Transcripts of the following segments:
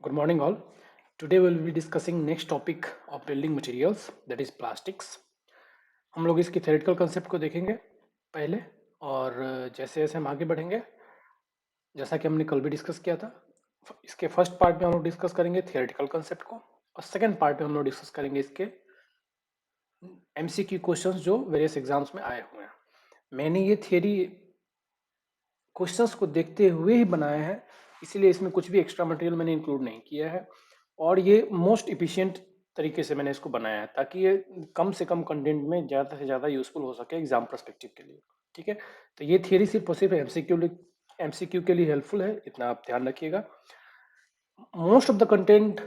Good morning, all. Today we will be discussing next topic of building materials, that is plastics. हम लोग इसकी theoretical concept को देखेंगे पहले, और जैसे जैसे हम आगे बढ़ेंगे, जैसा कि हमने कल भी डिस्कस किया था, इसके फर्स्ट पार्ट में हम लोग डिस्कस करेंगे थियोरेटिकल कंसेप्ट को, और सेकंड पार्ट में हम लोग डिस्कस करेंगे इसके MCQ क्वेश्चंस जो वेरियस एग्जाम्स में आए हुए हैं। मैंने ये थियरी क्वेश्चंस को देखते हुए ही बनाया है, इसीलिए इसमें कुछ भी एक्स्ट्रा मटेरियल मैंने इंक्लूड नहीं किया है, और ये मोस्ट इफिशिएंट तरीके से मैंने इसको बनाया है ताकि ये कम से कम कंटेंट में ज़्यादा से ज़्यादा यूजफुल हो सके एग्जाम पर्सपेक्टिव के लिए। ठीक है, तो ये थियरी सिर्फ और सिर्फ एमसीक्यू के लिए हेल्पफुल है, इतना आप ध्यान रखिएगा। मोस्ट ऑफ द कंटेंट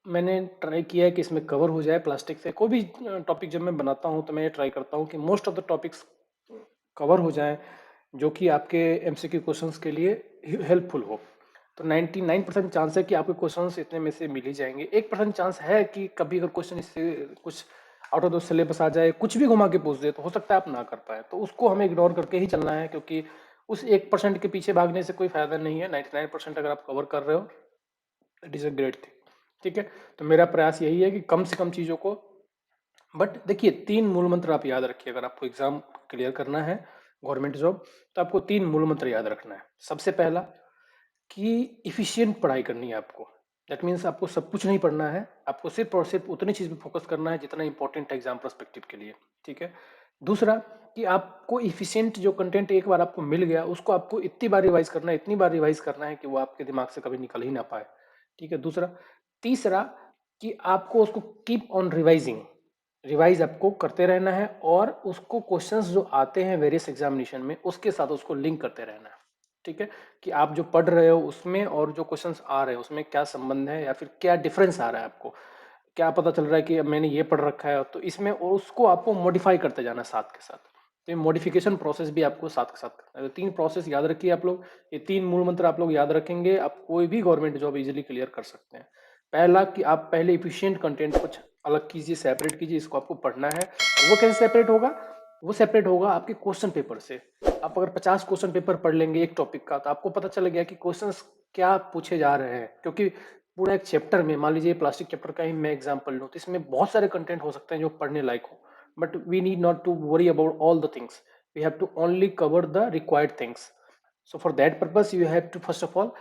मैंने ट्राई किया है कि इसमें कवर हो जाए प्लास्टिक से। कोई भी टॉपिक जब मैं बनाता हूँ तो मैं ये ट्राई करता हूँ कि most of the topics cover हो जाएं जो कि आपके एमसीक्यू क्वेश्चंस के लिए हेल्पफुल हो। तो 99% चांस है कि आपके क्वेश्चंस इतने में से मिल ही जाएंगे। 1% चांस है कि कभी अगर क्वेश्चन इससे कुछ आउट ऑफ द सिलेबस आ जाए, कुछ भी घुमा के पूछ दे, तो हो सकता है आप ना कर पाए, तो उसको हमें इग्नोर करके ही चलना है, क्योंकि उस 1% के पीछे भागने से कोई फायदा नहीं है। 99% अगर आप कवर कर रहे हो, it is a great thing. ठीक है, तो मेरा प्रयास यही है कि कम से कम चीज़ों को, बट देखिए 3 मूल मंत्र आप याद रखिए। अगर आपको एग्जाम क्लियर करना है, गवर्नमेंट जॉब, तो आपको 3 मूल मंत्र याद रखना है। सबसे पहला कि इफिशियंट पढ़ाई करनी है आपको। दैट मीन्स आपको सब कुछ नहीं पढ़ना है, आपको सिर्फ और सिर्फ उतनी चीज पे फोकस करना है जितना इंपॉर्टेंट है एग्जाम पर्सपेक्टिव के लिए। ठीक है, दूसरा कि आपको इफिशियंट जो कंटेंट एक बार आपको मिल गया, उसको आपको इतनी बार रिवाइज करना है, इतनी बार रिवाइज करना है कि वो आपके दिमाग से कभी निकल ही ना पाए। ठीक है, दूसरा। तीसरा कि आपको उसको कीप ऑन रिवाइजिंग, रिवाइज आपको करते रहना है, और उसको क्वेश्चंस जो आते हैं वेरियस एग्जामिनेशन में उसके साथ उसको लिंक करते रहना है। ठीक है, कि आप जो पढ़ रहे हो उसमें और जो क्वेश्चंस आ रहे हैं उसमें क्या संबंध है, या फिर क्या डिफरेंस आ रहा है, आपको क्या पता चल रहा है कि अब मैंने ये पढ़ रखा है तो इसमें, और उसको आपको मॉडिफाई करते जाना है साथ के साथ। तो ये मॉडिफिकेशन प्रोसेस भी आपको साथ के साथ करना है। तो 3 प्रोसेस याद रखिए आप लोग। ये 3 मूल मंत्र आप लोग याद रखेंगे, आप कोई भी गवर्नमेंट जॉब इजीली क्लियर कर सकते हैं। पहला कि आप पहले इफिशियंट कंटेंट कुछ अलग कीजिए, सेपरेट कीजिए, इसको आपको पढ़ना है। और वो कैसे सेपरेट होगा? वो सेपरेट होगा आपके क्वेश्चन पेपर से। आप अगर 50 क्वेश्चन पेपर पढ़ लेंगे एक टॉपिक का, तो आपको पता चल गया कि क्वेश्चंस क्या पूछे जा रहे हैं। क्योंकि पूरा एक चैप्टर में, मान लीजिए प्लास्टिक चैप्टर का ही मैं एग्जांपल लूं, तो इसमें बहुत सारे कंटेंट हो सकते हैं जो पढ़ने लायक हो, but we need not to worry about all the things, we have to only cover the required things. So for that purpose, you have to first of all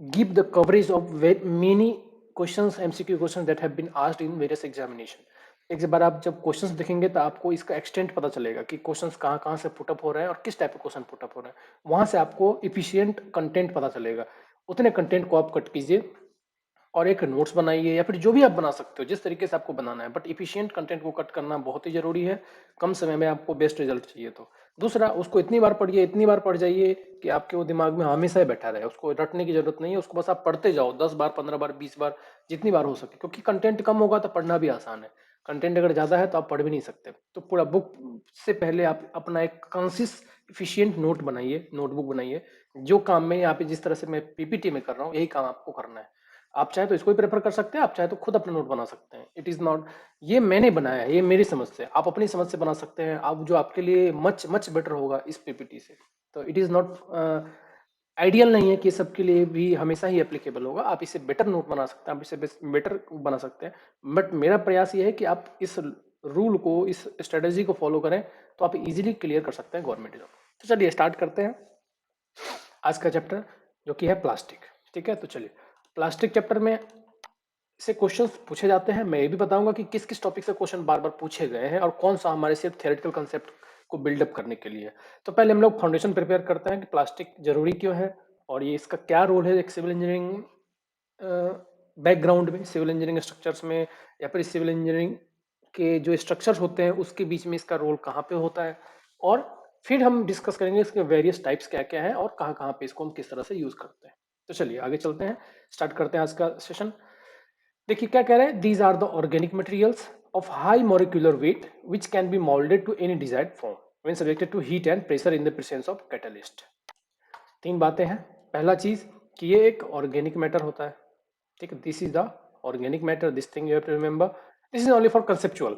give the coverage of many questions, MCQ questions that have been asked in various examination. एक बार आप जब questions देखेंगे तो आपको इसका extent पता चलेगा कि क्वेश्चंस कहाँ कहाँ से पुटअप हो रहे हैं और किस टाइप के क्वेश्चन पुटअप हो रहे हैं। वहां से आपको इफिशियंट कंटेंट पता चलेगा। उतने कंटेंट को आप कट कीजिए और एक नोट्स बनाइए, या फिर जो भी आप बना सकते हो जिस तरीके से आपको बनाना है, बट इफिशियंट कंटेंट को कट करना बहुत ही जरूरी है। कम समय में आपको बेस्ट रिजल्ट चाहिए तो। दूसरा, उसको इतनी बार पढ़िए, इतनी बार पढ़ जाइए कि आपके वो दिमाग में हमेशा ही बैठा रहे। उसको रटने की जरूरत नहीं है, उसको बस आप पढ़ते जाओ 10 बार, 15 बार, 20 बार, जितनी बार हो सके। क्योंकि कंटेंट कम होगा तो पढ़ना भी आसान है, कंटेंट अगर ज्यादा है तो आप पढ़ भी नहीं सकते। तो पूरा बुक से पहले आप अपना एक कंसिस इफिशियंट नोट बनाइए, नोटबुक बनाइए। जो काम में यहाँ पे जिस तरह से मैं पीपीटी में कर रहा हूँ, यही काम आपको करना है। आप चाहे तो इसको भी प्रेफर कर सकते हैं, आप चाहे तो खुद अपना नोट बना सकते हैं। इट इज नॉट, ये मैंने बनाया है, ये मेरी समझ से, आप अपनी समझ से बना सकते हैं, आप जो आपके लिए मच मच बेटर होगा इस पीपीटी से। तो इट इज नॉट आइडियल नहीं है कि सबके लिए भी हमेशा ही एप्लीकेबल होगा। आप इसे बेटर नोट बना सकते हैं, आप इसे बेटर बना सकते हैं। बट मेरा प्रयास ये है कि आप इस रूल को, इस स्ट्रेटेजी को फॉलो करें, तो आप इजीली क्लियर कर सकते हैं गवर्नमेंट जॉब। तो चलिए स्टार्ट करते हैं आज का चैप्टर, जो कि है प्लास्टिक। ठीक है, तो चलिए प्लास्टिक चैप्टर में से क्वेश्चंस पूछे जाते हैं। मैं ये भी बताऊंगा कि किस किस टॉपिक से क्वेश्चन बार बार पूछे गए हैं और कौन सा हमारे सिर्फ थियोरेटिकल कंसेप्ट को बिल्डअप करने के लिए है। तो पहले हम लोग फाउंडेशन प्रिपेयर करते हैं कि प्लास्टिक जरूरी क्यों है, और ये इसका क्या रोल है एक सिविल इंजीनियरिंग बैकग्राउंड में, सिविल इंजीनियरिंग स्ट्रक्चर्स में, या फिर सिविल इंजीनियरिंग के जो स्ट्रक्चर्स होते हैं उसके बीच में इसका रोल कहाँ पे होता है। और फिर हम डिस्कस करेंगे इसके वेरियस टाइप्स क्या क्या है और कहाँ कहाँ पे इसको हम किस तरह से यूज करते हैं। तो चलिए आगे चलते हैं, स्टार्ट करते हैं आज का सेशन। देखिए क्या कह रहे हैं, these are the organic materials of high molecular weight which can be moulded to any desired form when subjected to heat and pressure in the presence of catalyst. 3 बातें हैं। पहला चीज कि ये एक ऑर्गेनिक मैटर होता है। ठीक है, this is the organic matter, this thing you have to remember, this is only for conceptual.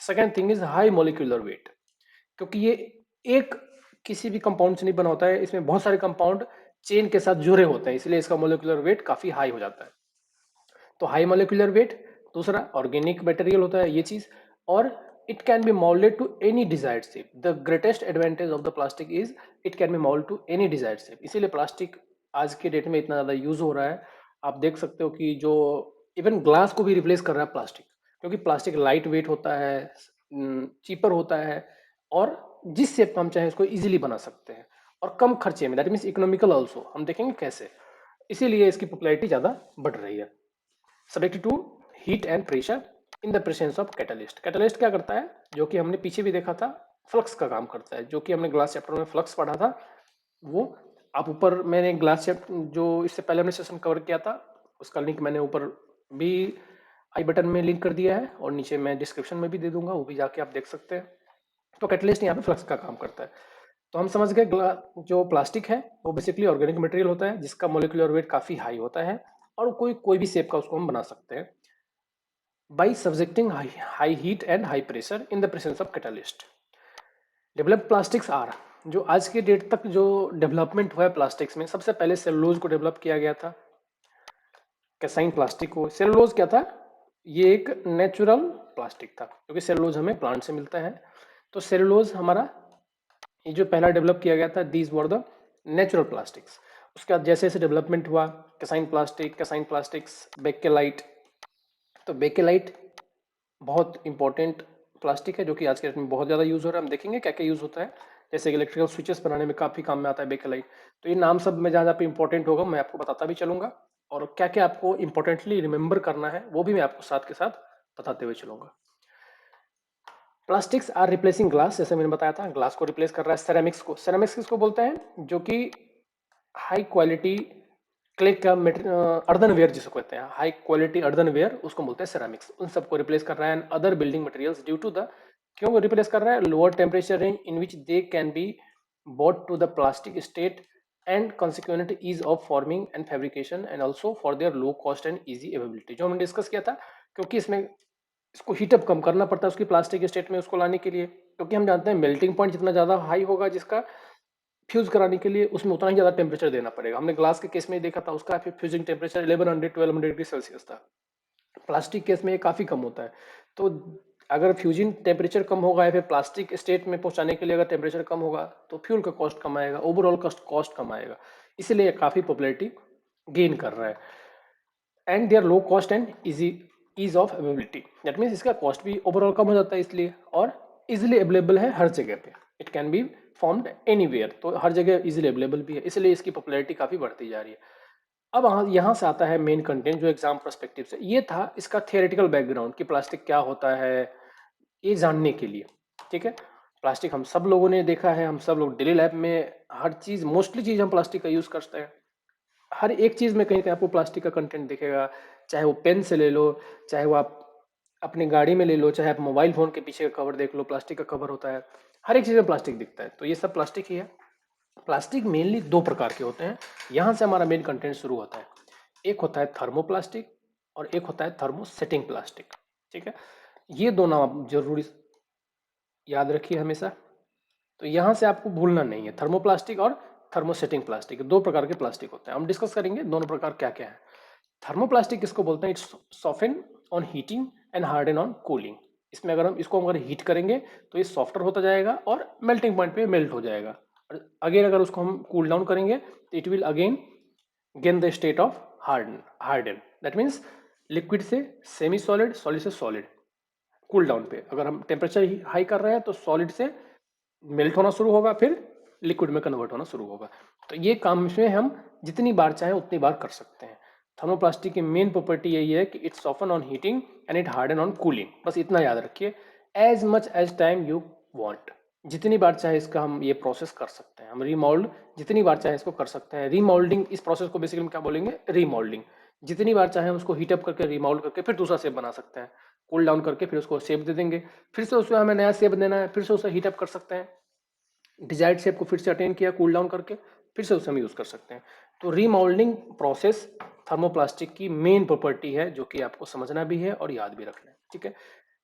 Second thing is high molecular weight, क्योंकि ये एक किसी भी कंपाउंड से नहीं बना होता है, इसमें बहुत सारे कंपाउंड चेन के साथ जुड़े होते हैं, इसलिए इसका मोलिकुलर वेट काफी हाई हो जाता है। तो हाई मोलिकुलर वेट, दूसरा ऑर्गेनिक मटेरियल होता है ये चीज, और it can be moulded to any desired shape. The greatest advantage of the plastic is it can be mould to any desired shape. इसीलिए प्लास्टिक आज के डेट में इतना ज्यादा यूज हो रहा है। आप देख सकते हो कि जो इवन ग्लास को भी रिप्लेस कर रहा है प्लास्टिक, क्योंकि प्लास्टिक लाइट वेट होता है, चीपर होता है, और जिस शेप का हम चाहें उसको इजीली बना सकते हैं और कम खर्चे में, दैट मीन्स इकोनॉमिकल ऑल्सो। हम देखेंगे कैसे, इसीलिए इसकी पॉपुलैरिटी ज्यादा बढ़ रही है। Subject to heat and pressure in the presence of catalyst. Catalyst क्या करता है, जो कि हमने पीछे भी देखा था, फ्लक्स का काम करता है, जो कि हमने ग्लास चैप्टर में फ्लक्स पढ़ा था। वो आप ऊपर, मैंने ग्लास चैप्टर जो इससे पहले हमने सेशन कवर किया था, उसका लिंक मैंने ऊपर भी आई बटन में लिंक कर दिया है, और नीचे मैं डिस्क्रिप्शन में भी दे दूंगा, वो भी जाके आप देख सकते हैं। तो कैटलिस्ट यहाँ पे फ्लक्स का काम करता है। तो हम समझ गए जो प्लास्टिक है वो बेसिकली ऑर्गेनिक मटेरियल होता है जिसका मोलिकुलर वेट काफी हाई होता है, और कोई कोई भी शेप का उसको हम बना सकते हैं by subjecting high heat and high pressure in the presence of catalyst. Developed plastics are, जो आज के डेट तक जो डेवलपमेंट हुआ है प्लास्टिक्स में, सबसे पहले सेलुलोज को डेवलप किया गया था, कैसाइन प्लास्टिक को। सेलुलोज क्या था, ये एक नेचुरल प्लास्टिक था, क्योंकि सेलुलोज हमें प्लांट से मिलता है। तो सेलुलोज हमारा ये जो पहला डेवलप किया गया था, these were the natural plastics. उसके बाद जैसे जैसे डेवलपमेंट हुआ, कैसाइन प्लास्टिक्स, बेकेलाइट। तो बेकेलाइट बहुत इंपॉर्टेंट प्लास्टिक है, जो कि आज के डेट में बहुत ज़्यादा यूज़ हो रहा है। हम देखेंगे क्या क्या यूज़ होता है, जैसे इलेक्ट्रिकल स्विचेस बनाने में काफ़ी काम में आता है बेकेलाइट। तो ये नाम सब में जहाँ जहाँ पे इंपॉर्टेंट होगा मैं आपको बताता भी चलूंगा, और क्या क्या आपको इंपॉर्टेंटली रिमेंबर करना है वो भी मैं आपको साथ के साथ बताते हुए चलूंगा। प्लास्टिक्स आर रिप्लेसिंग ग्लास, जैसे मैंने बताया था, ग्लास को रिप्लेस कर रहा है सेरेमिक्स को। सेरेमिक्स किसको बोलते हैं, जो कि हाई क्वालिटी क्ले का अर्दनवेयर जिसको कहते हैं, हाई क्वालिटी अर्दनवेयर, उसको बोलते हैं सेरामिक्स। उन सबको रिप्लेस कर रहा है other building materials due to the, क्यों रिप्लेस कर रहा है, lower temperature range in which they can be brought to the plastic state and consequent ease of forming and fabrication and also for their low cost and easy availability, जो हमने discuss किया था। क्योंकि इसमें इसको हीटअप कम करना पड़ता है उसकी प्लास्टिक स्टेट में उसको लाने के लिए, क्योंकि हम जानते हैं मेल्टिंग पॉइंट जितना ज़्यादा हाई होगा जिसका, फ्यूज कराने के लिए उसमें उतना ही ज़्यादा टेम्परेचर देना पड़ेगा। हमने ग्लास के केस में देखा था, उसका फ्यूजिंग टेम्परेचर 1100-1200 डिग्री सेल्सियस था। प्लास्टिक केस में ये काफ़ी कम होता है। तो अगर फ्यूजिंग टेम्परेचर कम होगा या फिर प्लास्टिक स्टेट में पहुंचाने के लिए अगर टेम्परेचर कम होगा, तो फ्यूल का कॉस्ट कम आएगा, ओवरऑल कॉस्ट कम आएगा। इसलिए काफ़ी पॉपुलैरिटी गेन कर रहा है। And their low cost and ease of availability, that means इसका कॉस्ट भी ओवरऑल कम हो जाता है इसलिए, और इजिली अवेलेबल है हर जगह पे, it can be formed anywhere, तो हर जगह इजिली अवेलेबल भी है, इसलिए इसकी पॉपुलैरिटी काफ़ी बढ़ती जा रही है। अब यहाँ से आता है मेन कंटेंट, जो एग्जाम पर्सपेक्टिव से, ये था इसका थियोरेटिकल बैकग्राउंड कि प्लास्टिक क्या होता है, ये जानने के लिए। ठीक है, प्लास्टिक हम सब लोगों ने देखा है, हम सब लोग डेली लाइफ में हर चीज़, मोस्टली चीज़ हम प्लास्टिक का यूज़ करते हैं। हर एक चीज़ में कहीं कहीं आपको प्लास्टिक का कंटेंट दिखेगा, चाहे वो पेन से ले लो, चाहे वो आप अपनी गाड़ी में ले लो, चाहे आप मोबाइल फ़ोन के पीछे का कवर देख लो, प्लास्टिक का कवर होता है। हर एक चीज़ में प्लास्टिक दिखता है, तो ये सब प्लास्टिक ही है। प्लास्टिक मेनली दो प्रकार के होते हैं, यहाँ से हमारा मेन कंटेंट शुरू होता है। एक होता है थर्मोप्लास्टिक और एक होता है थर्मोसेटिंग प्लास्टिक। ठीक है, ये दोनों आप जरूरी याद रखिए हमेशा। तो यहाँ से आपको भूलना नहीं है, थर्मोप्लास्टिक और थर्मोसेटिंग प्लास्टिक, दो प्रकार के प्लास्टिक होते हैं। हम डिस्कस करेंगे दोनों प्रकार क्या क्या है। थर्मोप्लास्टिक किसको बोलते हैं, it's soften on heating and harden on cooling. इसमें अगर हम इसको अगर हीट करेंगे तो ये सॉफ्टर होता जाएगा और मेल्टिंग पॉइंट पे मेल्ट हो जाएगा, और अगेन अगर उसको हम कूल डाउन करेंगे तो it will again gain the state of harden, that means liquid से सेमी सॉलिड, सॉलिड से सॉलिड। कूल डाउन पे अगर हम टेम्परेचर हाई कर रहे हैं तो सॉलिड से मेल्ट होना शुरू होगा, फिर लिक्विड में कन्वर्ट होना शुरू होगा। तो ये काम इसमें हम जितनी बार चाहें उतनी बार कर सकते हैं। थर्मोप्लास्टिक की मेन प्रॉपर्टी यही है कि it's soften on heating and it harden on cooling, बस इतना याद रखिए। As much as time you want, जितनी बार चाहे इसका हम ये प्रोसेस कर सकते हैं, हम रीमोल्ड जितनी बार चाहे इसको कर सकते हैं। रीमोल्डिंग, इस प्रोसेस को बेसिकली हम क्या बोलेंगे, रीमोल्डिंग। जितनी बार चाहे उसको हीटअप करके रीमोल्ड करके फिर दूसरा शेप बना सकते हैं, कूल डाउन करके फिर उसको शेप दे देंगे, फिर से उसमें हमें नया शेप देना है, फिर से उसे हीटअप कर सकते हैं, डिजायर्ड शेप को फिर से अटेन किया कूल डाउन करके, फिर से उसे हम यूज कर सकते हैं। तो रीमोल्डिंग प्रोसेस थर्मोप्लास्टिक की मेन प्रॉपर्टी है, जो कि आपको समझना भी है और याद भी रखना है। ठीक है,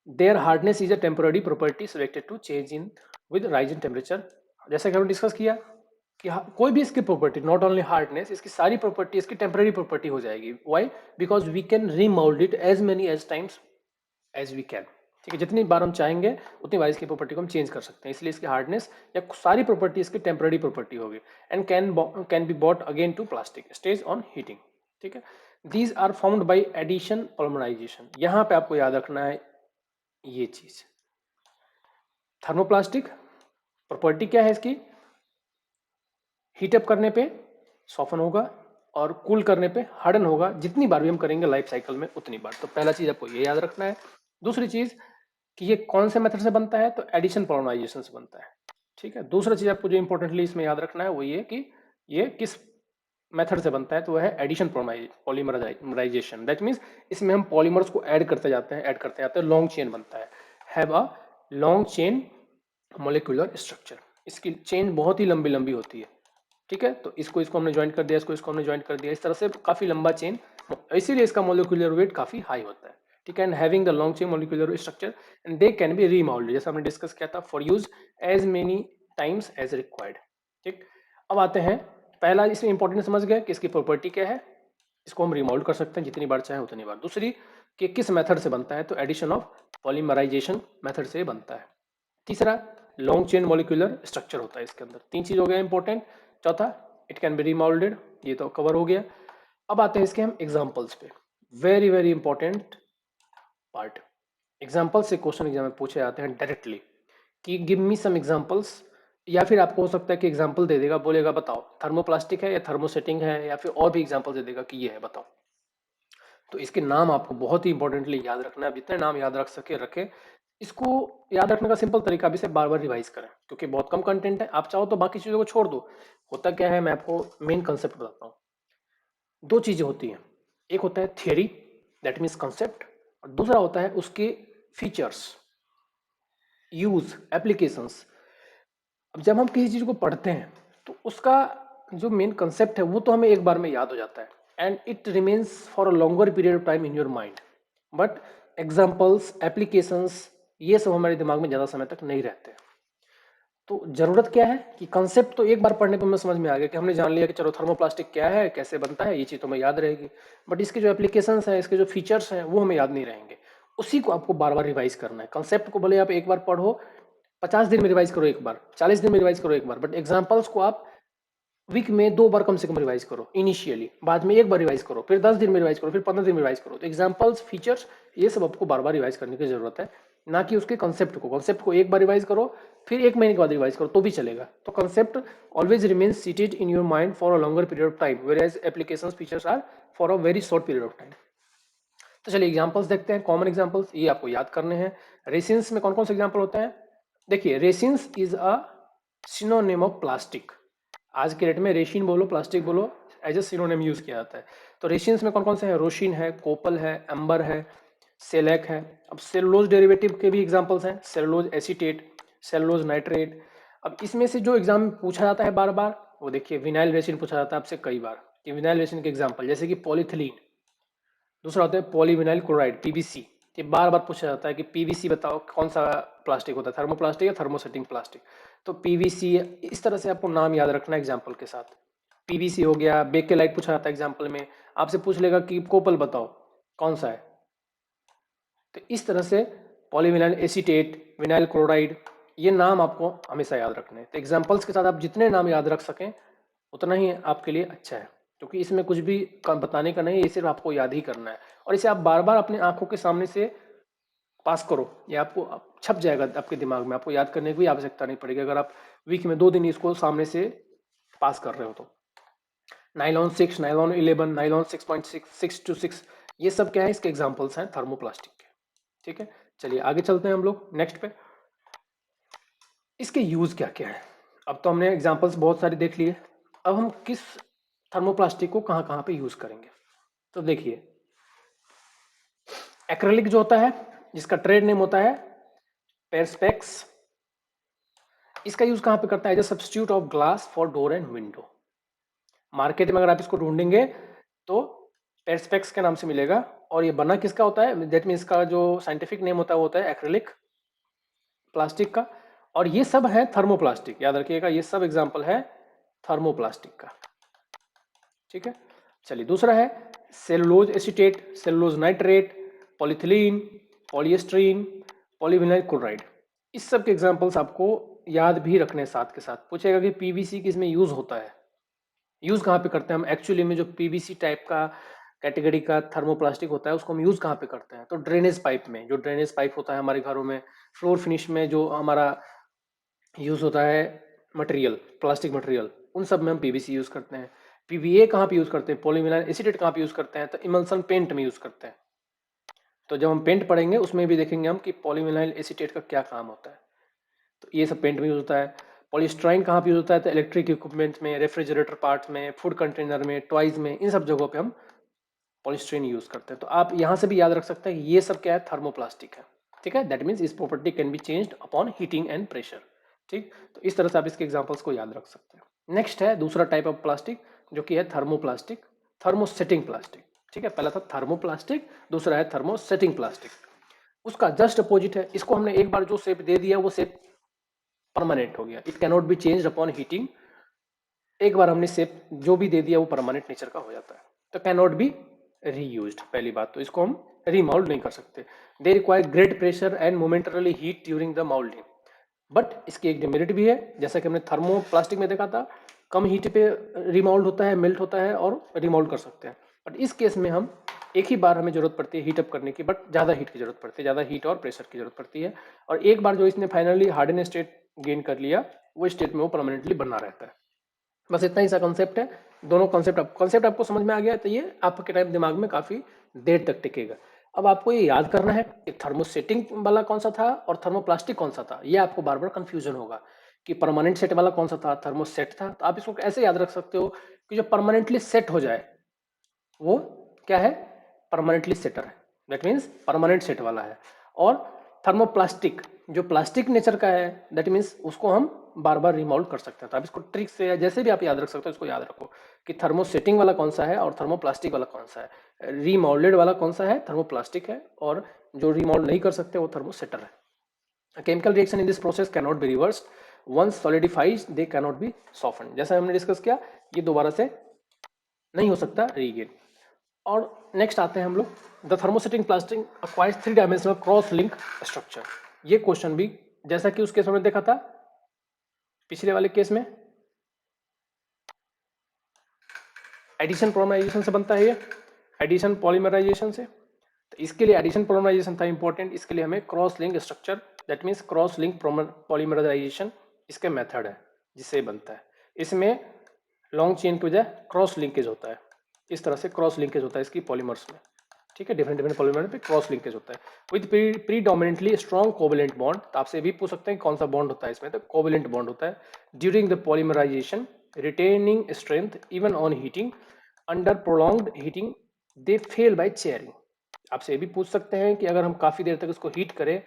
their hardness is a temporary property subjected to change in with rise in temperature. जैसा कि हमने डिस्कस किया कि कोई भी इसकी प्रॉपर्टी, नॉट ओनली हार्डनेस, इसकी सारी प्रॉपर्टी इसकी टेम्पररी प्रॉपर्टी हो जाएगी। Why? Because we can remould it as many as times as we can. ठीक है, जितनी बार हम चाहेंगे उतनी बार इसकी प्रॉपर्टी को हम चेंज कर सकते हैं, इसलिए इसकी हार्डनेस या सारी प्रॉपर्टी इसकी टेम्पररी प्रॉपर्टी होगी। And can be bought again to plastic stage on heating. ठीक है, these are formed by addition polymerisation. यहां पे आपको याद रखना है ये चीज, थर्मोप्लास्टिक प्रॉपर्टी क्या है इसकी, हीटअप करने पे सॉफन होगा और कूल करने पे हार्डन होगा, जितनी बार भी हम करेंगे लाइफ साइकिल में उतनी बार। तो पहला चीज आपको ये याद रखना है। दूसरी चीज कि ये कौन से मेथड से बनता है, तो एडिशन पॉलीमराइजेशन से बनता है। ठीक है, दूसरा चीज आपको जो इंपॉर्टेंटली इसमें याद रखना है वो ये कि ये किस मेथड से बनता है, तो वह है एडिशन पॉलीमराइजेशन। दैट मीन्स इसमें हम पॉलीमर्स को ऐड करते जाते हैं, ऐड करते जाते हैं, लॉन्ग चेन बनता है, have a long chain molecular structure. इसकी चेन बहुत ही लंबी लंबी होती है। ठीक है, तो इसको इसको हमने ज्वाइन कर दिया, इसको इसको हमने ज्वाइन कर दिया, इस तरह से काफी लंबा चेन, इसीलिए इसका मोलिकुलर वेट काफी हाई होता है। ठीक है, and having the long chain molecular structure and they can be remoulded, जैसा हमने डिस्कस किया था, for use as many times as required. ठीक, अब आते हैं, पहला इसमें इंपॉर्टेंट समझ गए कि इसकी प्रॉपर्टी क्या है, इसको हम रिमोल्ड कर सकते हैं जितनी बार चाहे उतनी बार। दूसरी कि किस मेथड से बनता है, तो एडिशन ऑफ पॉलीमराइजेशन मेथड से बनता है। तीसरा लॉन्ग चेन मॉलिक्यूलर स्ट्रक्चर होता है इसके अंदर। तीन चीज हो गया इंपॉर्टेंट। चौथा इट कैन बी रिमोल्डेड, ये तो कवर हो गया। अब आते हैं इसके हम एग्जांपल्स पे, very very important part. Example से क्वेश्चन एग्जाम में पूछे जाते हैं डायरेक्टली कि गिव मी सम एग्जांपल्स, या फिर आपको हो सकता है कि एग्जांपल दे देगा, बोलेगा बताओ थर्मोप्लास्टिक है या थर्मोसेटिंग है, या फिर और भी एग्जांपल दे देगा कि ये है बताओ। तो इसके नाम आपको बहुत ही इंपॉर्टेंटली याद रखना है, जितने नाम याद रख सके रखें। इसको याद रखने का सिंपल तरीका भी से बार बार रिवाइज करें, क्योंकि बहुत कम कंटेंट है। आप चाहो तो बाकी चीजों को छोड़ दो। होता क्या है, मैं आपको मेन कंसेप्ट बताता हूँ। दो चीजें होती हैं, एक होता है थियरी, दैट मीन्स कंसेप्ट, और दूसरा होता है उसके फीचर्स, यूज, एप्लीकेशंस। अब जब हम किसी चीज को पढ़ते हैं तो उसका जो मेन कंसेप्ट है वो तो हमें एक बार में याद हो जाता है, and it remains for a longer period of time in your mind. But examples, applications, ये सब हमारे दिमाग में ज्यादा समय तक नहीं रहते। तो जरूरत क्या है कि कंसेप्ट तो एक बार पढ़ने पर हमें समझ में आ गया कि हमने जान लिया कि चलो थर्मोप्लास्टिक क्या है, कैसे बनता है, ये चीज तो हमें याद रहेगी। बट इसके जो एप्लीकेशंस हैं, इसके जो फीचर्स हैं वो हमें याद नहीं रहेंगे। उसी को आपको बार बार रिवाइज करना है। कंसेप्ट को भले आप एक बार पढ़ो, 50 दिन में रिवाइज करो एक बार, 40 दिन में रिवाइज करो एक बार, बट एग्जाम्पल्स को आप वीक में 2 बार कम से कम रिवाइज करो इनिशियली, बाद में एक बार रिवाइज करो, फिर 10 दिन में रिवाइज करो, फिर 15 दिन में रिवाइज करो। तो एग्जाम्पल्स, फीचर्स, ये सब आपको बार बार रिवाइज करने की जरूरत है, ना कि उसके कंसेप्ट को। कंसेप्ट को एक बार रिवाइज करो, फिर 1 महीने के बाद रिवाइज करो तो भी चलेगा। तो concept always remains seated in your mind for a longer period of time, whereas application features are for a very short period of time. तो चलिए एग्जाम्पल्स देखते हैं, कॉमन एग्जाम्पल्स ये आपको याद करने हैं। रेसिन्स में कौन कौन से एग्जाम्पल होते हैं, देखिए resins is a synonym of plastic. आज के डेट में रेशिन बोलो, प्लास्टिक बोलो, एज ए सिनोनिम यूज किया जाता है। तो रेशिन्स में कौन कौन से हैं, रोशिन है, कोपल है, एम्बर है, सेलेक है। अब सेलुलोज डेरिवेटिव के भी एग्जांपल्स हैं, सेलुलोज एसीटेट, सेलुलोज नाइट्रेट। अब इसमें से जो एग्जाम में पूछा जाता है बार बार, वो देखिए विनाइल रेसिन पूछा जाता है आपसे कई बार, कि विनाइल रेसिन के एग्जांपल जैसे कि पॉलीथिलीन। दूसरा होता है पॉलीविनाइल क्लोराइड, पीवीसी। ये बार बार पूछा जाता है कि पीवीसी बताओ कौन सा प्लास्टिक होता है, थर्मोप्लास्टिक या थर्मोसेटिंग प्लास्टिक। तो पीवीसी, इस तरह से आपको नाम याद रखना है एग्जाम्पल के साथ। पीवीसी हो गया, बेकेलाइट पूछा जाता है एग्जाम्पल में, आपसे पूछ लेगा कि कोपल बताओ कौन सा है। तो इस तरह से पॉलीविनाइल एसीटेट, विनाइल क्लोराइड, ये नाम आपको हमेशा याद रखने हैं। तो एग्जाम्पल्स के साथ आप जितने नाम याद रख सकें उतना ही आपके लिए अच्छा है, क्योंकि इसमें कुछ भी बताने का नहीं है, ये सिर्फ आपको याद ही करना है। और इसे आप बार बार अपने आंखों के सामने से पास करो, ये आपको छप जाएगा आपके दिमाग में, आपको याद करने की भी आवश्यकता नहीं पड़ेगी अगर आप वीक में 2 दिन इसको सामने से पास कर रहे हो तो। नाइलॉन 6, नाइलॉन 11, नाइलॉन 6.6, 6 to 6, ये सब क्या है, इसके एग्जाम्पल्स हैं थर्मोप्लास्टिक के। ठीक है, चलिए आगे चलते हैं हम लोग नेक्स्ट पे। इसके यूज क्या क्या है, अब तो हमने एग्जाम्पल्स बहुत सारे देख लिए। अब हम किस थर्मोप्लास्टिक को कहाँ कहाँ पे यूज करेंगे, तो देखिए एक्रेलिक जो होता है, जिसका ट्रेड नेम होता है पेर्सपेक्स, इसका यूज कहाँ पे करता है, as a substitute of glass for door and window. Market में अगर आप इसको ढूंढेंगे तो पेर्सपेक्स के नाम से मिलेगा। और ये बना किसका होता है, दैट मीन इसका जो साइंटिफिक नेम होता है वो होता है एक्रेलिक प्लास्टिक का। और ये सब है थर्मोप्लास्टिक, याद रखिएगा ये सब एग्जांपल है थर्मोप्लास्टिक का। ठीक है, चलिए दूसरा है cellulose acetate, cellulose nitrate, polyethylene, polystyrene, polyvinyl chloride. इस सब के एग्जांपल्स आपको याद भी रखने साथ के साथ। पूछेगा कि पीवीसी किस में यूज होता है, यूज कहाँ पे करते हैं हम एक्चुअली में। जो पीवीसी टाइप का कैटेगरी का थर्मोप्लास्टिक होता है उसको हम यूज कहाँ पे करते हैं, तो ड्रेनेज पाइप में। जो ड्रेनेज पाइप होता है हमारे घरों में, फ्लोर फिनिश में जो हमारा यूज होता है मटेरियल, प्लास्टिक मटेरियल, उन सब में हम पीवीसी यूज करते हैं। पीवीए कहाँ पे यूज करते हैं, पॉलीविनाइल एसीटेट कहाँ पे यूज करते हैं, तो इमल्सन पेंट में यूज करते हैं। तो जब हम पेंट पढ़ेंगे उसमें भी देखेंगे हम कि पॉलीविनाइल एसीटेट का क्या काम होता है। तो ये सब पेंट में यूज होता है। पॉलीस्टाइन कहाँ पे यूज होता है, तो इलेक्ट्रिक इक्विपमेंट में, रेफ्रिजरेटर पार्ट्स में, फूड कंटेनर में, टॉयज में, इन सब जगहों पे हम पॉलीस्टाइन यूज करते हैं। तो आप यहाँ से भी याद रख सकते हैं ये सब क्या है, थर्मोप्लास्टिक है। ठीक है, दैट मीन्स इस property can be changed upon heating and pressure. ठीक, तो इस तरह से आप इसके एग्जांपल्स को याद रख सकते हैं। नेक्स्ट है दूसरा टाइप ऑफ प्लास्टिक जो कि है थर्मोप्लास्टिक, थर्मोसेटिंग प्लास्टिक। ठीक है, पहला था थर्मोप्लास्टिक, दूसरा है थर्मोसेटिंग प्लास्टिक। उसका जस्ट अपोजिट है, इसको हमने एक बार जो शेप दे दिया वो शेप परमानेंट हो गया, it cannot be changed upon heating. एक बार हमने शेप जो भी दे दिया वो परमानेंट नेचर का हो जाता है, तो कैनॉट बी रीयूज्ड। पहली बात तो इसको हम रीमोल्ड नहीं कर सकते। They require great pressure and momentarily heat during the moulding. But इसकी एक डिमेरिट भी है, जैसा कि हमने थर्मोप्लास्टिक में देखा था, कम हीट पे रिमोल्ड होता है, मेल्ट होता है और रिमोल्ड कर सकते हैं। बट इस केस में हम एक ही बार हमें जरूरत पड़ती है हीट अप करने की, बट ज़्यादा हीट की जरूरत पड़ती है, ज़्यादा हीट और प्रेशर की जरूरत पड़ती है। और एक बार जो इसने फाइनली हार्डन स्टेट गेन कर लिया, वो स्टेट में वो परमानेंटली बना रहता है। बस इतना ही सा कॉन्सेप्ट है। दोनों कॉन्सेप्ट आपको समझ में आ गया तो ये आपके टाइम दिमाग में काफी देर तक टिकेगा। अब आपको ये याद करना है कि थर्मोसेटिंग वाला कौन सा था और थर्मोप्लास्टिक कौन सा था। ये आपको बार बार कंफ्यूजन होगा कि परमानेंट सेट वाला कौन सा था, थर्मोसेट था। तो आप इसको ऐसे याद रख सकते हो कि जो परमानेंटली सेट हो जाए वो क्या है, परमानेंटली सेटर है, दैट मीन्स परमानेंट सेट वाला है। और थर्मोप्लास्टिक जो प्लास्टिक नेचर का है, दैट मीन्स उसको हम बार बार रिमोल्ड कर सकते हैं। तो आप इसको ट्रिक से या जैसे भी आप याद रख सकते हो, इसको याद रखो कि थर्मोसेटिंग वाला कौन सा है और थर्मोप्लास्टिक वाला कौन सा है। रीमोल्डेड वाला कौन सा है, थर्मोप्लास्टिक है, और जो रिमोल्ड नहीं कर सकते वो थर्मोसेटर है। Chemical reaction in this process cannot be reverse, once solidifies they cannot be soften. जैसा हमने डिस्कस किया, ये दोबारा से नहीं हो सकता रीगेन। और नेक्स्ट आते हैं हम लोग, the thermosetting plastic acquires three dimensional cross link structure. ये क्वेश्चन भी जैसा कि उस केस में देखा था, पिछले वाले केस में एडिशन पॉलीमराइजेशन से बनता है, ये एडिशन पॉलीमराइजेशन से। तो इसके लिए एडिशन पॉलीमराइजेशन था इंपॉर्टेंट, इसके लिए हमें cross link structure, that means cross link polymerisation इसके मेथड है जिससे बनता है। इसमें लॉन्ग चेन की बजाय क्रॉस लिंकेज होता है, इस तरह से क्रॉस लिंकेज होता है इसकी पॉलीमर्स में। ठीक है, डिफरेंट डिफरेंट पॉलीमर पे क्रॉस लिंकेज होता है with predominantly strong covalent bond. तो आपसे भी पूछ सकते हैं कौन सा बॉन्ड होता है इसमें, तो कोवेलेंट बॉन्ड होता है। During the polymerisation retaining strength even on heating, under prolonged heating they fail by charring. आपसे ये भी पूछ सकते हैं कि अगर हम काफी देर तक इसको हीट करें